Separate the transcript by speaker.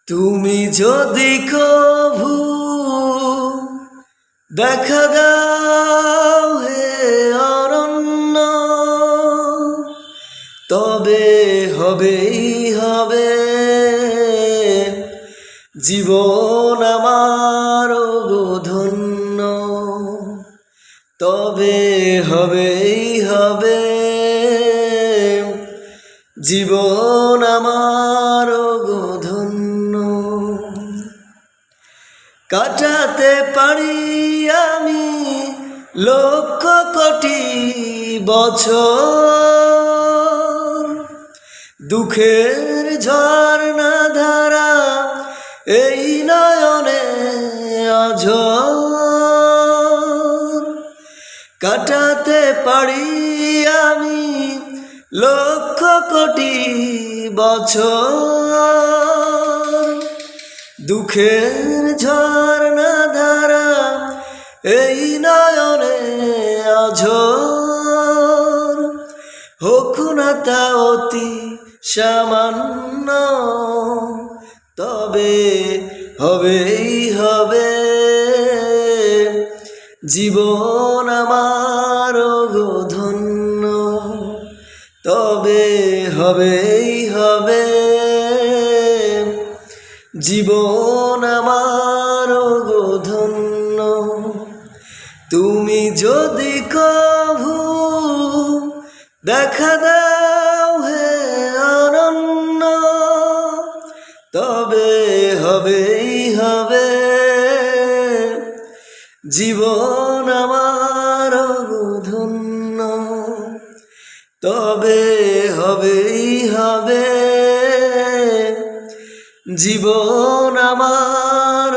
Speaker 1: তুমি যদি কভু দেখা দাও হে অরণ্য, তবে হবেই হবে জীবন আমার ধন্য, তবে হবেই হবে জীবন আমার ধন্য। কাটাতে পারি আমি লক্ষ কোটি বছর, দুঃখের ঝর্ণা ধারা এই নয়নে অঝোর। কাটাতে পারি আমি লক্ষ কোটি বছর, দুঃখের ঝর্ণা ধারা এই নয়নে অঝোর। হোক না তা অতি সামান্য, তবে হবেই হবে জীবন আমার ধন্য, তবে হবেই হবে জীবন আমার ধন্য। তুমি যদি কভু দেখা দাও হে অরণ্য, তবে হবেই হবে জীবন আমার ধন্য, তবে হবেই হবে জীবন আমার